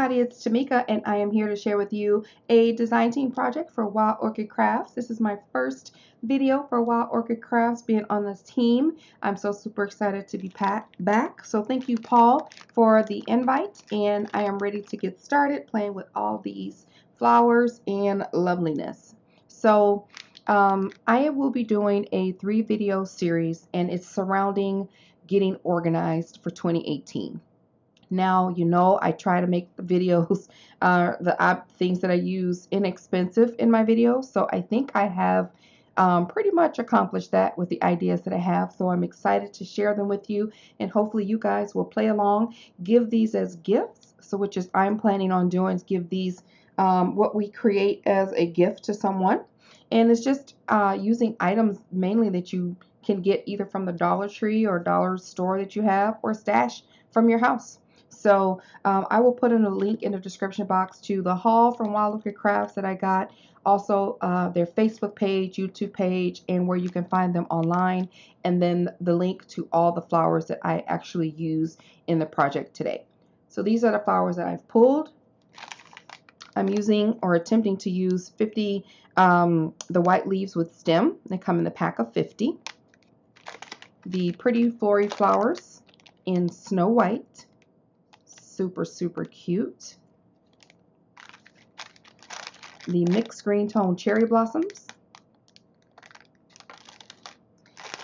everybody, it's TMIKA and I am here to share with you a design team project for Wild Orchid Crafts. This is my first video for Wild Orchid Crafts being on this team. I'm so super excited to be back. So thank you, Paul, for the invite, and I am ready to get started playing with all these flowers and loveliness. So I will be doing a 3-video series, and it's surrounding getting organized for 2018. Now, you know, I try to make the videos, the things that I use inexpensive in my videos. So I think I have pretty much accomplished that with the ideas that I have. So I'm excited to share them with you, and hopefully you guys will play along, give these as gifts. So which is I'm planning on doing is give these what we create as a gift to someone. And it's just using items mainly that you can get either from the Dollar Tree or dollar store that you have, or stash from your house. So I will put in a link in the description box to the haul from Wild Orchid Crafts that I got, also their Facebook page, YouTube page, and where you can find them online, and then the link to all the flowers that I actually use in the project today. So these are the flowers that I've pulled. I'm using or attempting to use 50 the white leaves with stem. They come in the pack of 50. The pretty flory flowers in Snow White. Super, super cute. The mixed green tone cherry blossoms.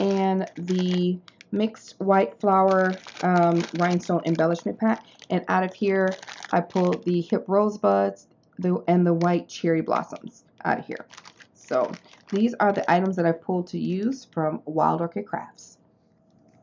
And the mixed white flower rhinestone embellishment pack. And out of here, I pulled the hip rosebuds and the white cherry blossoms out of here. So these are the items that I pulled to use from Wild Orchid Crafts.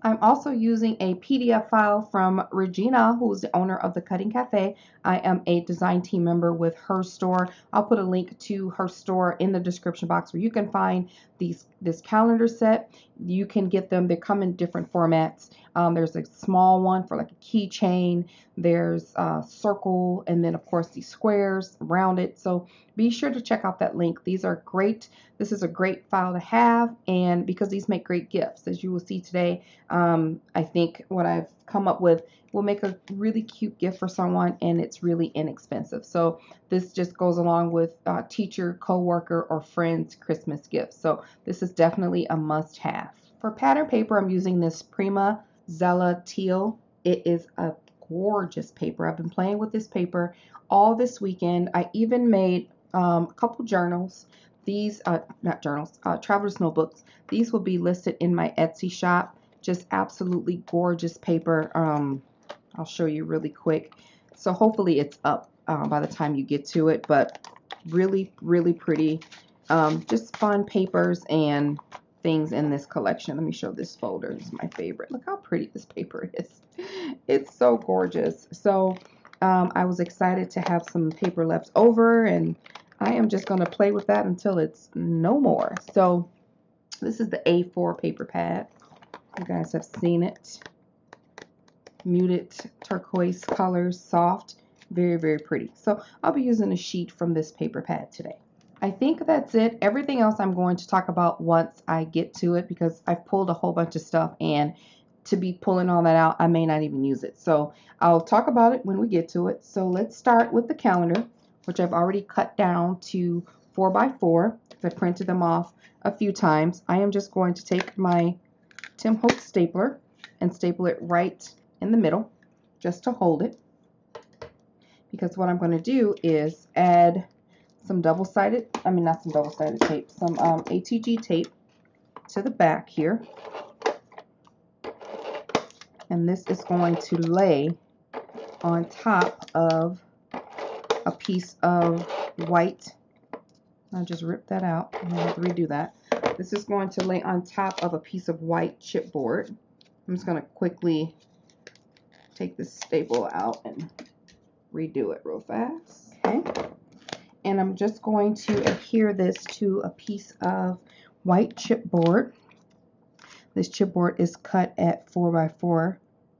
I'm also using a PDF file from Regina, who is the owner of the Cutting Cafe. I am a design team member with her store. I'll put a link to her store in the description box where you can find this calendar set. You can get them. They come in different formats. There's a small one for like a keychain. There's a circle, and then of course these squares around it. So be sure to check out that link. These are great. This is a great file to have, and because these make great gifts, as you will see today. I think what I've come up with will make a really cute gift for someone, and it's really inexpensive. So this just goes along with teacher, co-worker, or friends Christmas gifts. So this is definitely a must-have. For pattern paper, I'm using this Prima Zella Teal. It is a gorgeous paper. I've been playing with this paper all this weekend. I even made a couple journals. These, not journals, traveler's notebooks. These will be listed in my Etsy shop. Just absolutely gorgeous paper. I'll show you really quick. So hopefully it's up by the time you get to it, but really, really pretty. Just fun papers and things in this collection. Let me show this folder. It's my favorite. Look how pretty this paper is. It's so gorgeous. So I was excited to have some paper left over, and I am just going to play with that until it's no more. So this is the A4 paper pad. You guys have seen it. Muted turquoise colors, soft, very, very pretty. So I'll be using a sheet from this paper pad today. I think that's it. Everything else I'm going to talk about once I get to it, because I've pulled a whole bunch of stuff, and to be pulling all that out, I may not even use it. So I'll talk about it when we get to it. So let's start with the calendar, which I've already cut down to 4x4. I printed them off a few times. I am just going to take my Tim Holtz stapler and staple it right in the middle just to hold it, because what I'm going to do is add some double-sided, not some double-sided tape, some ATG tape to the back here, and this is going to lay on top of a piece of white. I'll just rip that out. I'm going to have to redo that. This is going to lay on top of a piece of white chipboard. I'm just going to quickly take this staple out and redo it real fast. Okay. And I'm just going to adhere this to a piece of white chipboard. This chipboard is cut at 4x4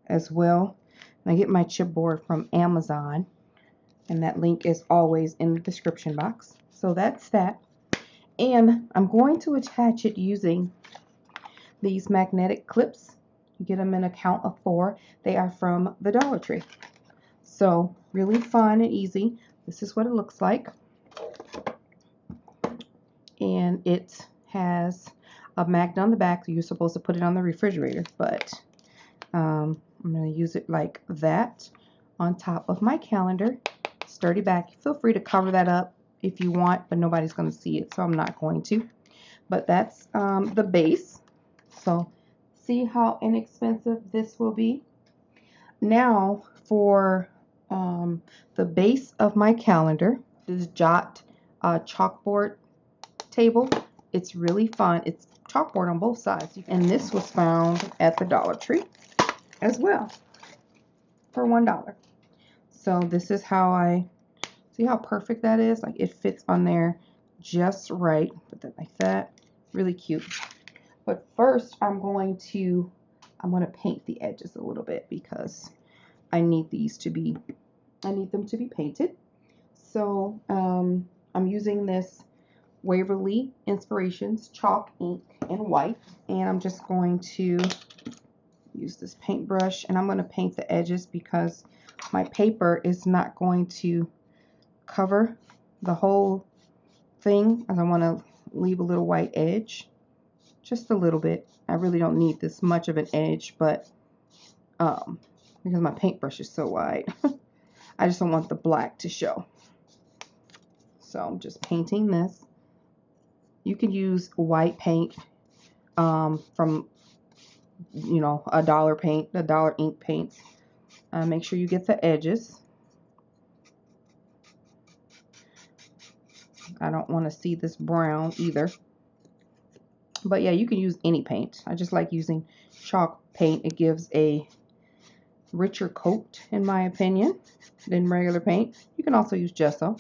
as well. And I get my chipboard from Amazon, and that link is always in the description box. So that's that. And I'm going to attach it using these magnetic clips. You get them in a count of 4. They are from the Dollar Tree. So really fun and easy. This is what it looks like. And it has a magnet on the back. You're supposed to put it on the refrigerator, but I'm going to use it like that on top of my calendar. Sturdy back. Feel free to cover that up if you want, but nobody's going to see it, so I'm not going to. But that's the base. So see how inexpensive this will be. Now for the base of my calendar, this Jot chalkboard table. It's really fun. It's chalkboard on both sides. And this was found at the Dollar Tree as well for $1. So this is how I see how perfect that is. Like it fits on there just right. Put that like that. Really cute. But first I'm going to paint the edges a little bit because I need them to be painted. So I'm using this Waverly Inspirations chalk ink and white, and I'm just going to use this paintbrush, and I'm going to paint the edges because my paper is not going to cover the whole thing, as I want to leave a little white edge, just a little bit. I really don't need this much of an edge, but because my paintbrush is so wide, I just don't want the black to show. So I'm just painting this. You can use white paint from, you know, a dollar ink paints. Make sure you get the edges. I don't want to see this brown either. But yeah, you can use any paint. I just like using chalk paint. It gives a richer coat, in my opinion, than regular paint. You can also use gesso.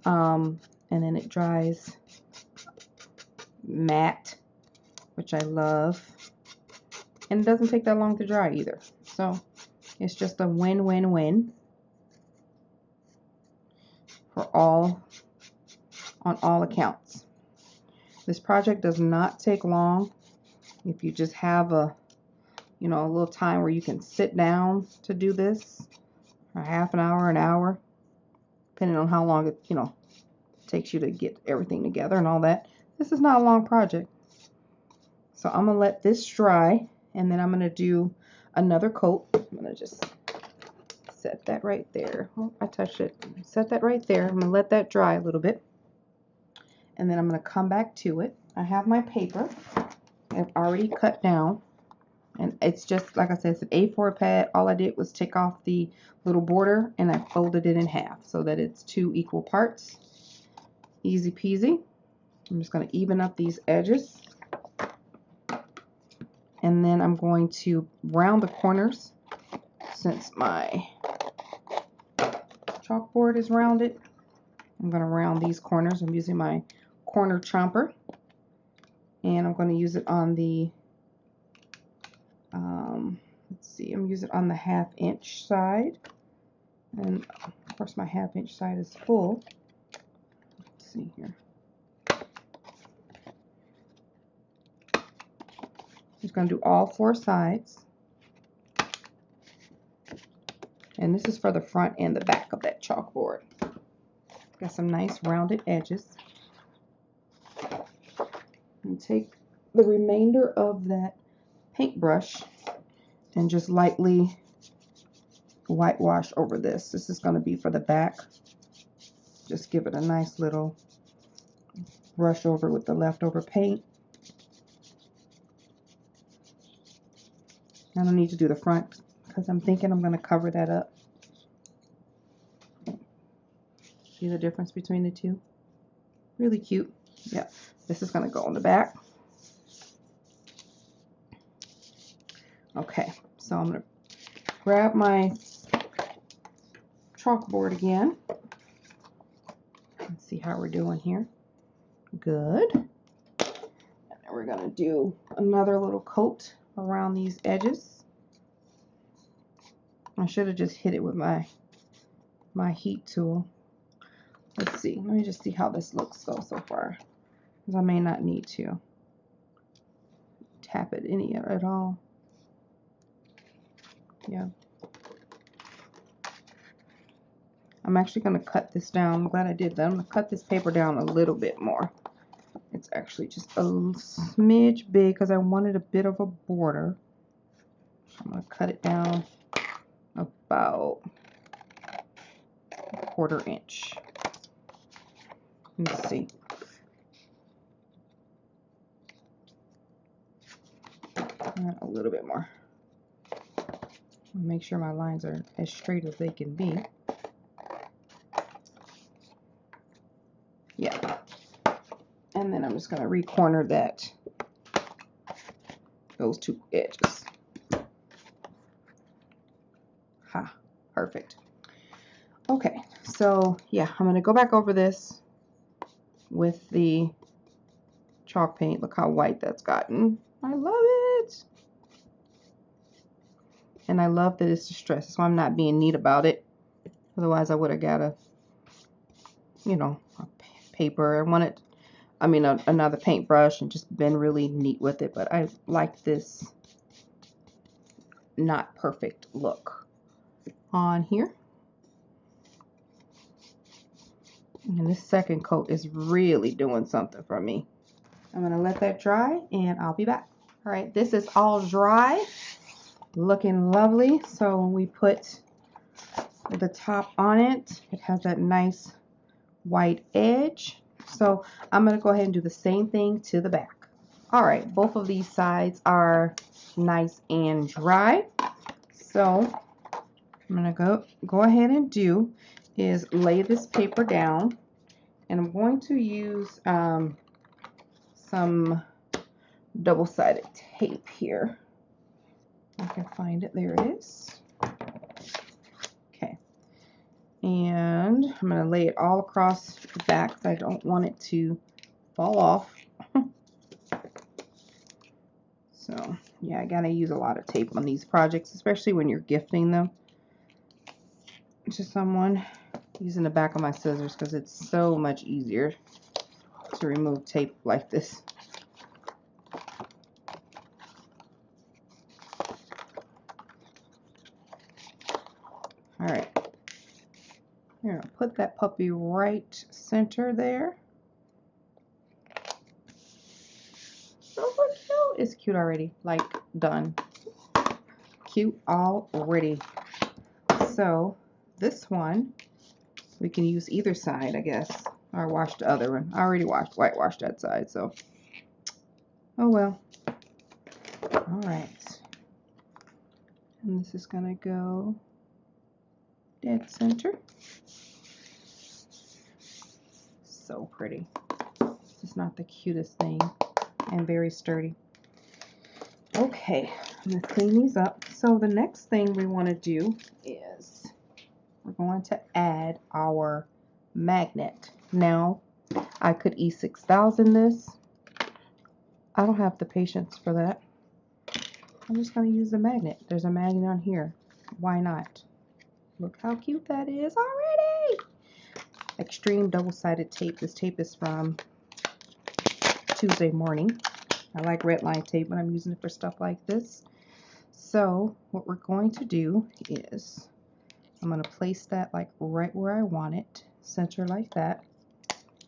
And then it dries matte, which I love. And it doesn't take that long to dry either. So it's just a win-win-win for on all accounts. This project does not take long. If you just have a little time where you can sit down to do this, a half an hour, depending on how long it, takes you to get everything together and all that. This is not a long project. So I'm going to let this dry, and then I'm going to do another coat. I'm going to just set that right there. Oh, I touched it. Set that right there. I'm going to let that dry a little bit. And then I'm going to come back to it. I have my paper. I've already cut down. And it's just, like I said, it's an A4 pad. All I did was take off the little border, and I folded it in half so that it's 2 equal parts. Easy peasy. I'm just going to even up these edges. And then I'm going to round the corners. Since my chalkboard is rounded, I'm going to round these corners. I'm using my corner chomper. And I'm going to use it on the, let's see, I'm using it on the 1/2 inch side. And of course my 1/2 inch side is full. Let's see here. Just going to do all 4 sides. And this is for the front and the back of that chalkboard. Got some nice rounded edges. And take the remainder of that paintbrush and just lightly whitewash over this. This is going to be for the back. Just give it a nice little brush over with the leftover paint. I don't need to do the front because I'm thinking I'm going to cover that up. See the difference between the two? Really cute. Yep. This is going to go on the back. Okay, so I'm going to grab my chalkboard again and see how we're doing here. Good. And then we're going to do another little coat around these edges. I should have just hit it with my heat tool. Let's see. Let me just see how this looks so far, because I may not need to tap it any at all. Yeah. I'm actually going to cut this down. I'm glad I did that. I'm going to cut this paper down a little bit more. It's actually just a smidge big because I wanted a bit of a border. So I'm going to cut it down about a 1/4 inch. Let's see. A little bit more. Make sure my lines are as straight as they can be. Yeah. And then I'm just going to re-corner those 2 edges. Ha, perfect. Okay, so yeah, I'm going to go back over this with the chalk paint. Look how white that's gotten. I love it. And I love that it's distressed, so I'm not being neat about it. Otherwise, I would have got a paper. Another paintbrush and just been really neat with it. But I like this not perfect look on here. And this second coat is really doing something for me. I'm going to let that dry and I'll be back. All right, this is all dry, looking lovely. So when we put the top on it, it has that nice white edge. So I'm going to go ahead and do the same thing to the back. All right, both of these sides are nice and dry. So I'm going to go ahead and do is lay this paper down, and I'm going to use some double-sided tape here. I can find it. There it is. Okay. And I'm going to lay it all across the back because I don't want it to fall off. So, yeah, I got to use a lot of tape on these projects, especially when you're gifting them to someone. Using the back of my scissors because it's so much easier to remove tape like this. All right. Here, I'll put that puppy right center there. So cute. It's cute already. Like, done. Cute already. So, this one, we can use either side, I guess. Or wash the other one. I already whitewashed that side, so. Oh well. Alright. And this is going to go dead center. So pretty. It's not the cutest thing. And very sturdy. Okay. I'm going to clean these up. So the next thing we want to do is we're going to add our magnet. Now, I could E6000 this. I don't have the patience for that. I'm just going to use the magnet. There's a magnet on here. Why not? Look how cute that is already. Extreme double-sided tape. This tape is from Tuesday Morning. I like red line tape when I'm using it for stuff like this. So what we're going to do is I'm going to place that like right where I want it. Center like that.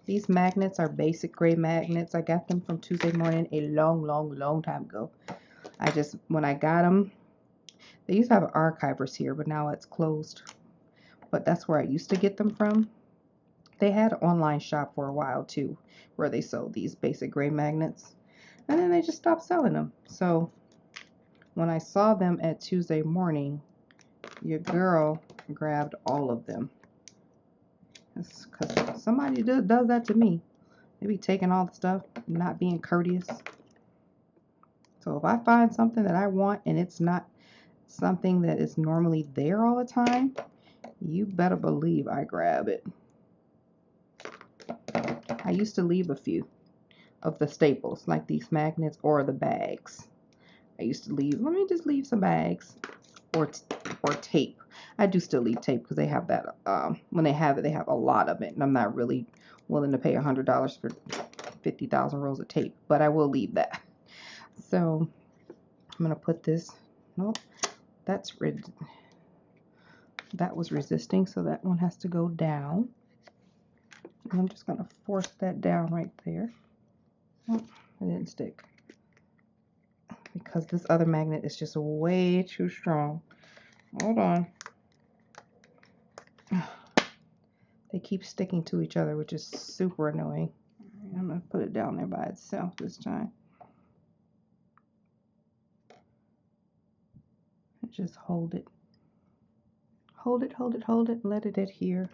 These magnets are basic gray magnets. I got them from Tuesday Morning a long time ago. When I got them, they used to have archivers here, but now it's closed. But that's where I used to get them from. They had an online shop for a while too, where they sold these basic gray magnets. And then they just stopped selling them. So when I saw them at Tuesday Morning, your girl grabbed all of them. Because somebody does that to me. They be taking all the stuff, not being courteous. So if I find something that I want and it's not something that is normally there all the time, you better believe I grab it. I used to leave a few of the staples, like these magnets or the bags. I used to leave, let me just leave some bags or tape. I do still leave tape because they have that, when they have it, they have a lot of it. And I'm not really willing to pay $100 for 50,000 rolls of tape, but I will leave that. So I'm going to put this, nope, that's red. that was resisting, so that one has to go down. And I'm just going to force that down right there. Oh, it didn't stick. Because this other magnet is just way too strong. Hold on. They keep sticking to each other, which is super annoying. I'm going to put it down there by itself this time. Just hold it. Hold it, hold it, hold it, and let it adhere.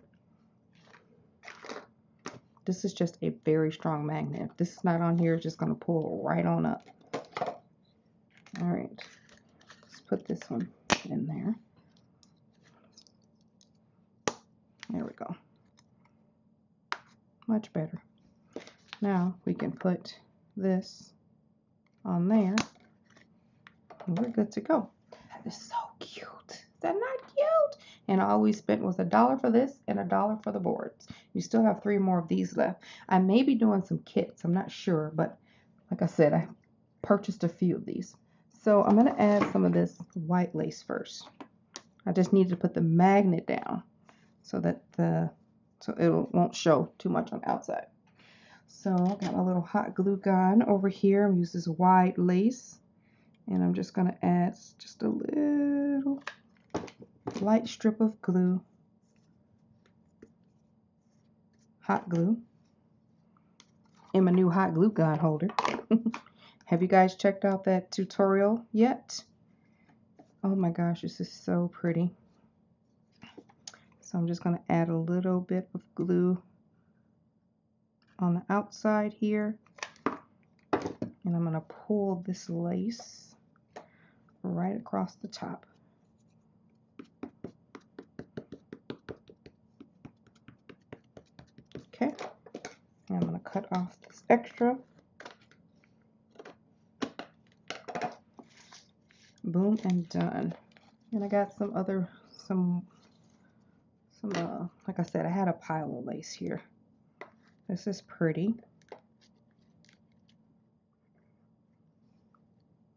This is just a very strong magnet. If this is not on here, it's just going to pull right on up. All right. Let's put this one in there. There we go. Much better. Now we can put this on there, and we're good to go. That is so cute. Is that not cute? And all we spent was $1 for this and $1 for the boards. You still have 3 more of these left. I may be doing some kits. I'm not sure, but like I said, I purchased a few of these. So I'm going to add some of this white lace first. I just need to put the magnet down so that it won't show too much on the outside. So I got my little hot glue gun over here. I'm using this white lace, and I'm just going to add just a little light strip of glue, hot glue, in my new hot glue gun holder. Have you guys checked out that tutorial yet? Oh my gosh, this is so pretty. So I'm just going to add a little bit of glue on the outside here, and I'm going to pull this lace right across the top. Okay, and I'm going to cut off this extra. Boom and done. And I got some like I said, I had a pile of lace here. This is pretty.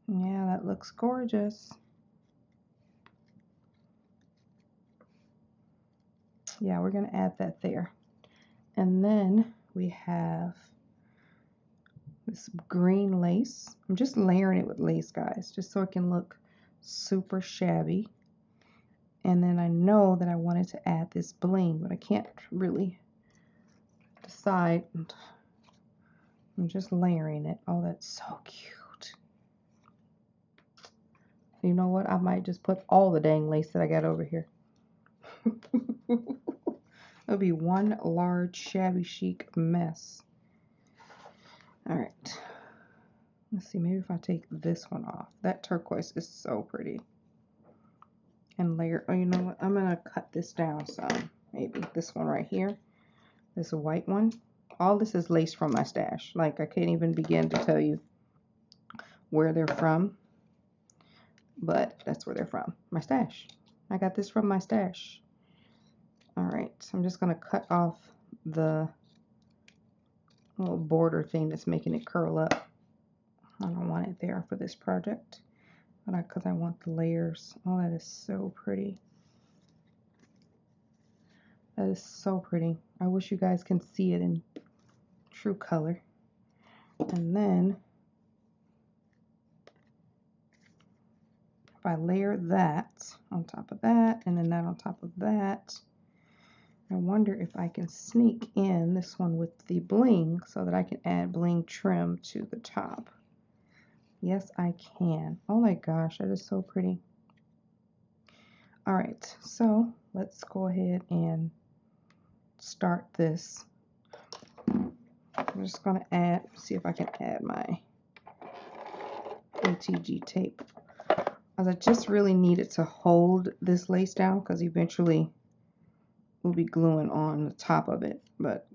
Yeah, that looks gorgeous. Yeah, we're going to add that there. And then we have this green lace. I'm just layering it with lace, guys, just so it can look super shabby. And then I know that I wanted to add this bling, but I can't really decide. I'm just layering it. Oh, that's so cute. You know what? I might just put all the dang lace that I got over here. It'll be one large shabby chic mess. All right. Let's see, maybe if I take this one off. That turquoise is so pretty. And layer, oh, you know what? I'm going to cut this down some. Maybe this one right here. This white one. All this is lace from my stash. Like, I can't even begin to tell you where they're from. But that's where they're from. My stash. I got this from my stash. Alright, so I'm just going to cut off the little border thing that's making it curl up. I don't want it there for this project. Because I want the layers. Oh, that is so pretty. That is so pretty. I wish you guys can see it in true color. And then if I layer that on top of that, and then that on top of that, I wonder if I can sneak in this one with the bling so that I can add bling trim to the top. Yes, I can. Oh my gosh, that is so pretty. All right, so let's go ahead and start this. I'm just going to see if I can add my ATG tape. As I just really needed to hold this lace down because eventually we'll be gluing on the top of it, but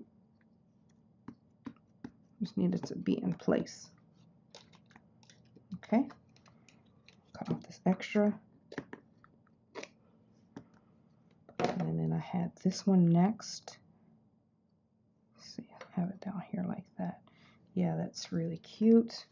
just needed to be in place. Okay, cut off this extra. And then I had this one next. Let's see, I have it down here like that. Yeah, that's really cute.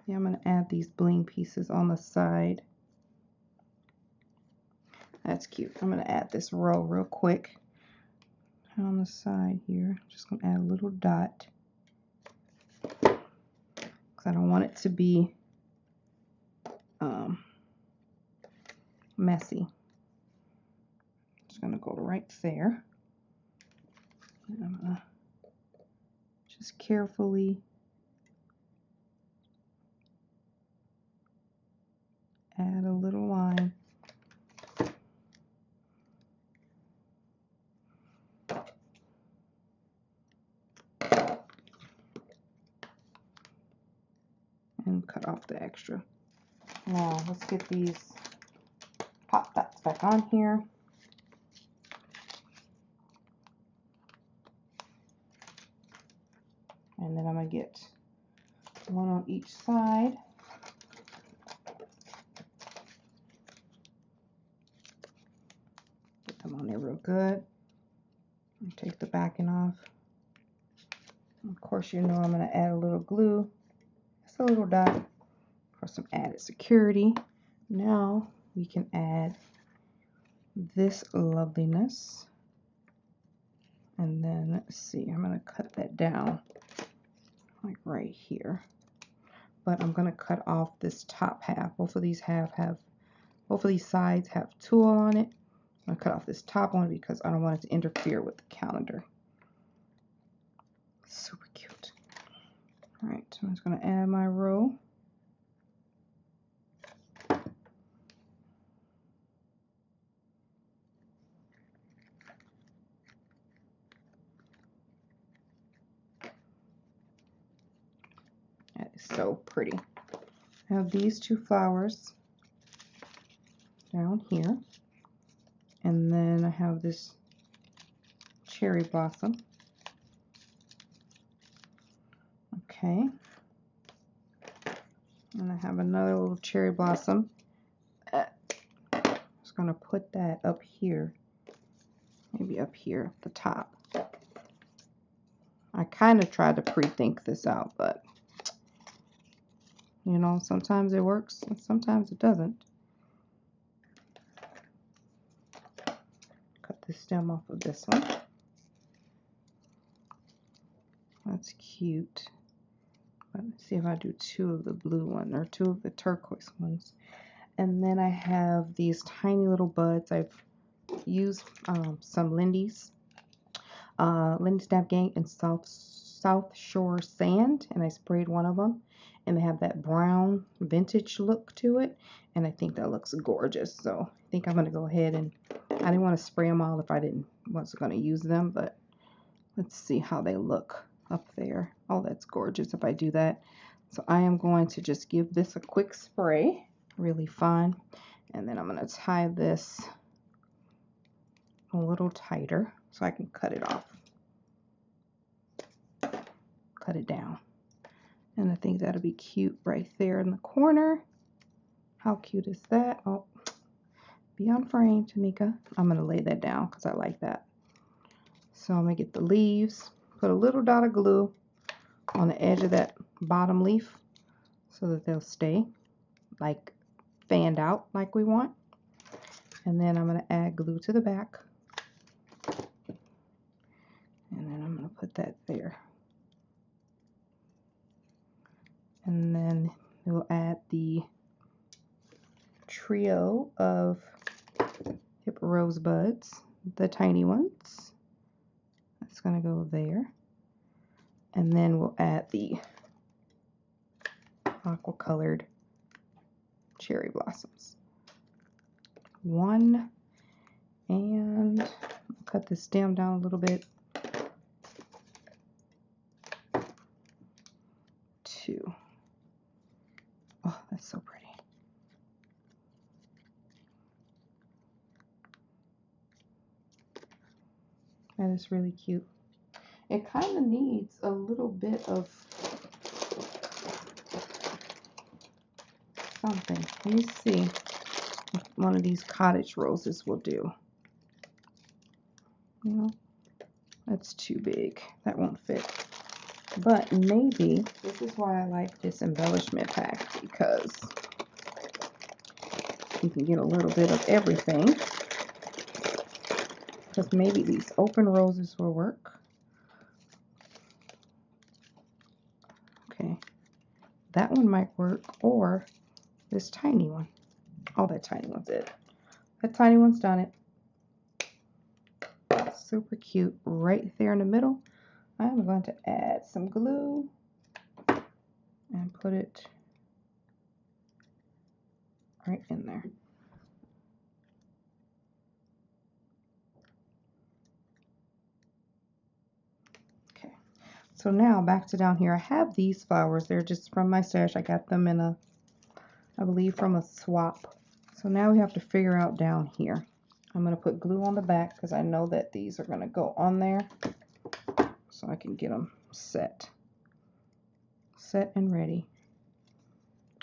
Yeah, I'm going to add these bling pieces on the side. That's cute. I'm going to add this row real quick on the side here. Just going to add a little dot because I don't want it to be messy. Just going to go right there. And I'm going to just carefully add a little line. And cut off the extra. Now let's get these pop dots back on here. And then I'm going to get one on each side. Get them on there real good. And take the backing off. Of course, you know I'm going to add a little glue. Just a little dot for some added security. Now we can add this loveliness. And then let's see, I'm going to cut that down like right here. But I'm going to cut off this top half. Both of these sides have tulle on it. I'm going to cut off this top one because I don't want it to interfere with the calendar. Super cute. All right, so I'm just going to add my row. That is so pretty. I have these two flowers down here. And then I have this cherry blossom. Okay. And I have another little cherry blossom. I'm just going to put that up here. Maybe up here at the top. I kind of tried to pre-think this out, but you know, sometimes it works and sometimes it doesn't. Cut the stem off of this one. That's cute. But let's see if I do two of the blue one or two of the turquoise ones. And then I have these tiny little buds. I've used some Lindy's Stamp Gang and South Shore Sand, and I sprayed one of them, and they have that brown vintage look to it, and I think that looks gorgeous. So I think I'm going to go ahead, and I didn't want to spray them all if I wasn't going to use them, but let's see how they look up there. Oh, that's gorgeous if I do that. So I am going to just give this a quick spray, really fun, and then I'm going to tie this a little tighter so I can cut it off. Cut it down. And I think that'll be cute right there in the corner. How cute is that? Oh, be on frame, TMIKA. I'm going to lay that down because I like that. So I'm going to get the leaves, put a little dot of glue on the edge of that bottom leaf so that they'll stay like fanned out like we want. And then I'm going to add glue to the back. And then I'm going to put that there. And then we'll add the trio of hip rosebuds, the tiny ones. That's going to go there. And then we'll add the aqua colored cherry blossoms. One, and I'll cut the stem down a little bit. Two. Oh, that's so pretty. That is really cute. It kind of needs a little bit of something. Let me see if one of these cottage roses will do. You know, that's too big. That won't fit. But maybe this This is why I like this embellishment pack, because you can get a little bit of everything. Because maybe these open roses will work. Okay, that one might work, or this tiny one. Oh, that tiny one's it. That tiny one's done it. Super cute right there in the middle. I'm going to add some glue and put it right in there. Okay, so now back to down here. I have these flowers. They're just from my stash. I got them in a, I believe, from a swap. So now we have to figure out down here. I'm going to put glue on the back because I know that these are going to go on there, so I can get them set and ready.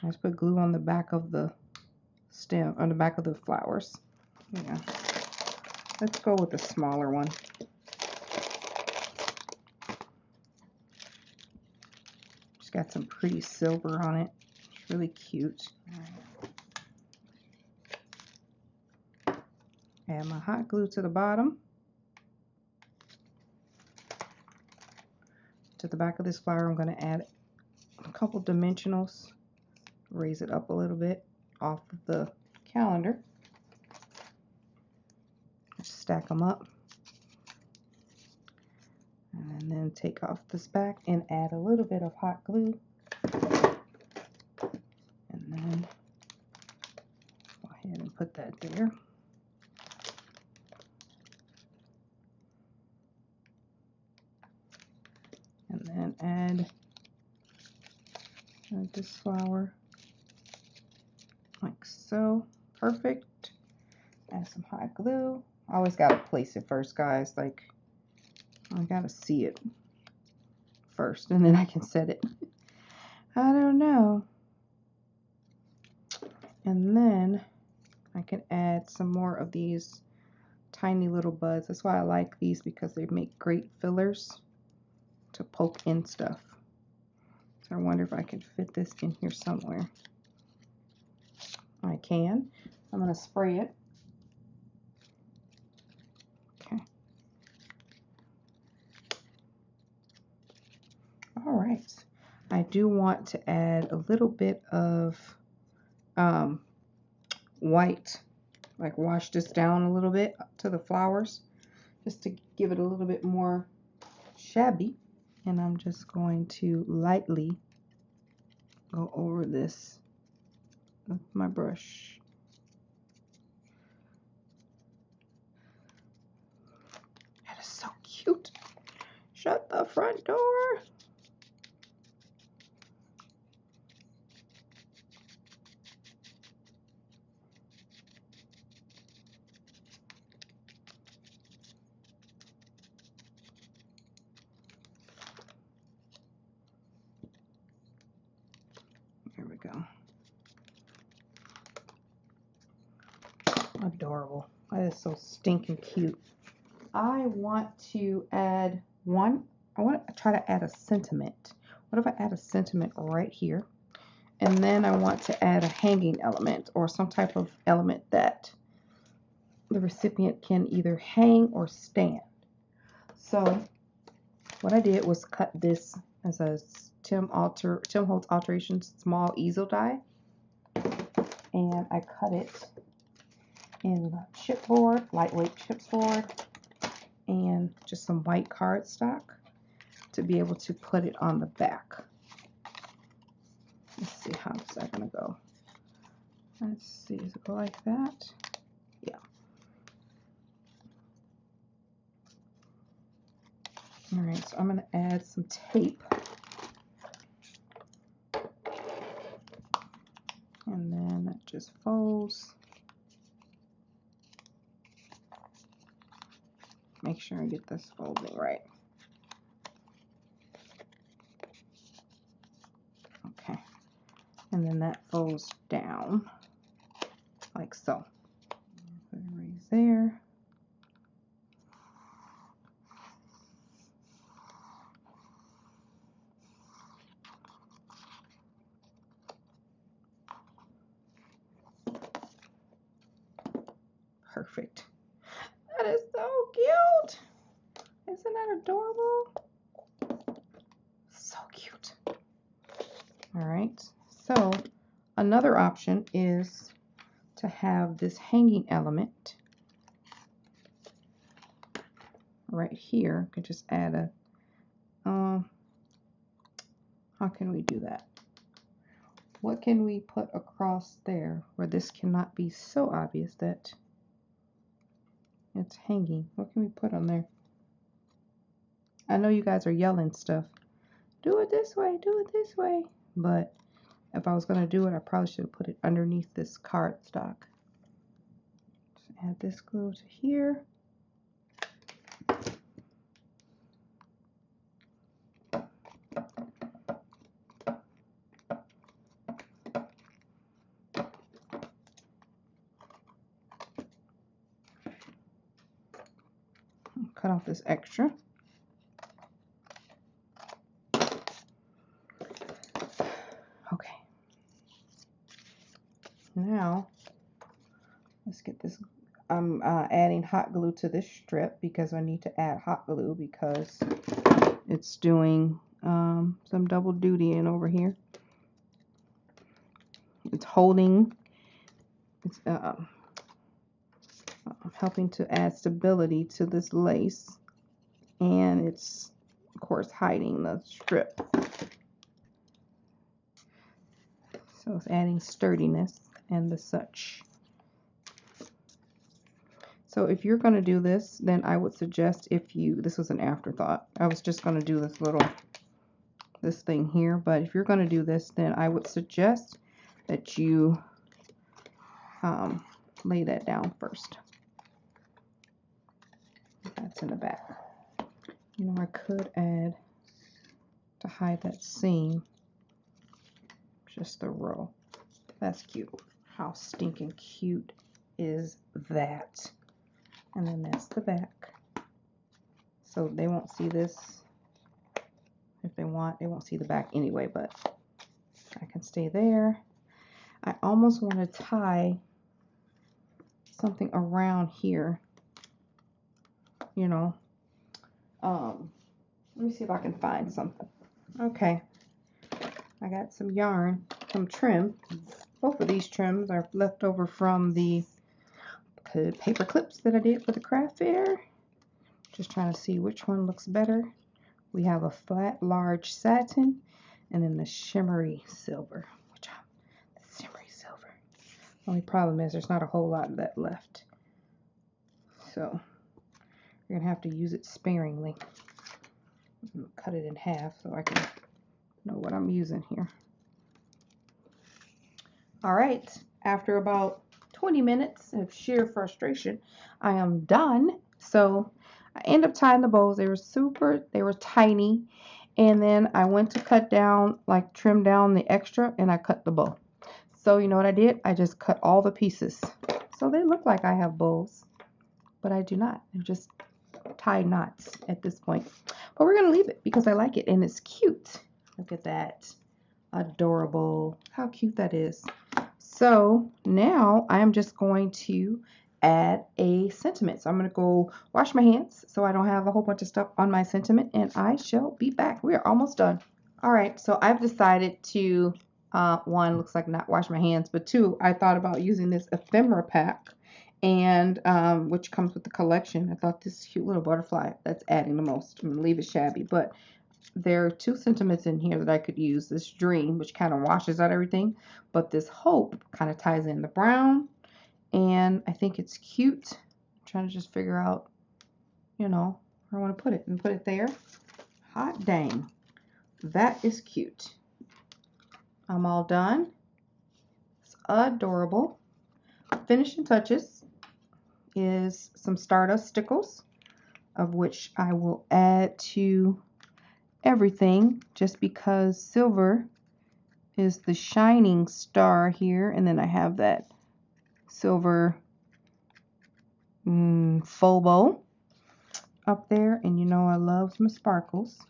I just put glue on the back of the stem, on the back of the flowers. Yeah, let's go with the smaller one. It's got some pretty silver on it. It's really cute. Add my hot glue to the bottom. To the back of this flower, I'm going to add a couple dimensionals. Raise it up a little bit off of the calendar. Just stack them up. And then take off this back and add a little bit of hot glue. And then go ahead and put that there. And then add this flower like so. Perfect. Add some hot glue. I always gotta place it first, guys. Like, I gotta see it first and then I can set it. I don't know. And then I can add some more of these tiny little buds. That's why I like these, because they make great fillers to poke in stuff. So I wonder if I can fit this in here somewhere. I can. I'm going to spray it. Okay. All right. I do want to add a little bit of white, like wash this down a little bit to the flowers, just to give it a little bit more shabby. And I'm just going to lightly go over this with my brush. That is so cute. Shut the front door. Here we go. Adorable. That is so stinking cute. I want to add one. I want to try to add a sentiment. What if I add a sentiment right here? And then I want to add a hanging element, or some type of element that the recipient can either hang or stand. So what I did was cut this as a Tim Holtz Alterations small easel die. And I cut it in chipboard, lightweight chipboard, and just some white cardstock to be able to put it on the back. Let's see, how's that gonna go? Let's see, does it go like that? Yeah. All right, so I'm gonna add some tape. And then that just folds. Make sure I get this folding right. Okay. And then that folds down like so. Put it right there. perfect. That is so cute. Isn't that adorable? So cute. All right, so another option is to have this hanging element right here. I could just add a, how can we do that? What can we put across there where this cannot be so obvious that it's hanging? What can we put on there? I know you guys are yelling stuff. Do it this way, do it this way. But if I was going to do it, I probably should have put it underneath this cardstock. Just add this glue to here. Cut off this extra. Okay. Now, let's get this. I'm adding hot glue to this strip because I need to add hot glue because it's doing some double duty in over here. It's holding, it's helping to add stability to this lace, and it's of course hiding the strip. So it's adding sturdiness and the such. So if you're going to do this, then I would suggest, if you, this was an afterthought, I was just going to do this thing here, but if you're going to do this, then I would suggest that you lay that down first. That's in the back. You know, I could add, to hide that seam, just the row. That's cute. How stinking cute is that? And then that's the back. So they won't see this. If they want, they won't see the back anyway, but I can stay there. I almost want to tie something around here, you know. Let me see if I can find something. Okay, I got some yarn, some trim. Both of these trims are left over from the paper clips that I did for the craft fair. Just trying to see which one looks better. We have a flat, large satin, and then the shimmery silver. The shimmery silver. Only problem is there's not a whole lot of that left. So you're gonna have to use it sparingly. I'm gonna cut it in half so I can know what I'm using here. All right, after about 20 minutes of sheer frustration, I am done. So I ended up tying the bows. They were tiny. And then I went to cut down, like trim down the extra, and I cut the bow. So you know what I did? I just cut all the pieces. So they look like I have bows, but I do not. They're just tied knots at this point. But we're going to leave it because I like it and it's cute. Look at that. Adorable. How cute that is. So now I am just going to add a sentiment. So I'm going to go wash my hands so I don't have a whole bunch of stuff on my sentiment, and I shall be back. We are almost done. All right, so I've decided to, one, looks like not wash my hands, but two, I thought about using this ephemera pack, and which comes with the collection. I thought this cute little butterfly, that's adding the most. I'm going to leave it shabby, but there are two sentiments in here that I could use. This dream, which kind of washes out everything, but this hope kind of ties in the brown, and I think it's cute. I'm trying to just figure out, you know, where I want to put it, and put it there. Hot dang, that is cute. I'm all done. It's adorable. Finishing touches is some Stardust stickles, of which I will add to everything just because silver is the shining star here, and then I have that silver faux bow up there, and you know I love my sparkles.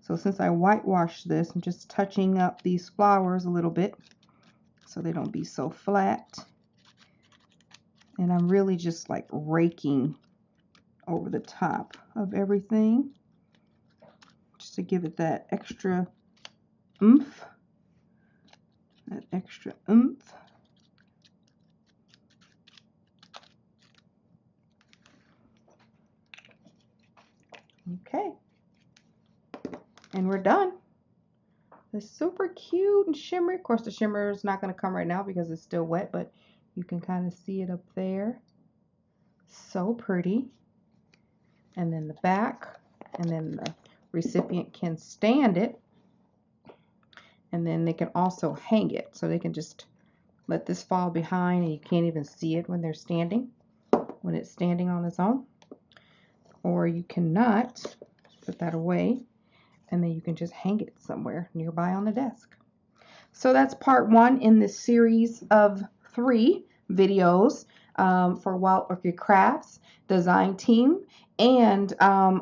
So since I whitewashed this, I'm just touching up these flowers a little bit so they don't be so flat. And I'm really just like raking over the top of everything just to give it that extra oomph. That extra oomph. Okay. And we're done. It's super cute and shimmery. Of course, the shimmer is not going to come right now because it's still wet, but you can kind of see it up there. So pretty. And then the back, and then the recipient can stand it, and then they can also hang it. So they can just let this fall behind, and you can't even see it when they're standing, when it's standing on its own. Or you cannot put that away, and then you can just hang it somewhere nearby on the desk. So that's part 1 in this series of 3 videos for Wild Orchid Crafts design team and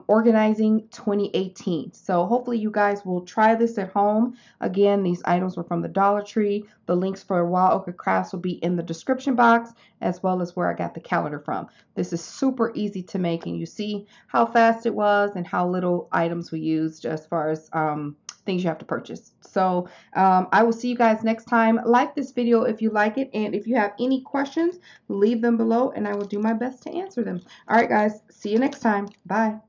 organizing 2018. So hopefully you guys will try this at home. Again, these items were from the Dollar Tree. The links for Wild Orchid Crafts will be in the description box, as well as where I got the calendar from. This is super easy to make, and you see how fast it was and how little items we used as far as things you have to purchase. So I will see you guys next time. Like this video if you like it, and if you have any questions, leave them below and I will do my best to answer them. All right, guys, see you next time. Bye.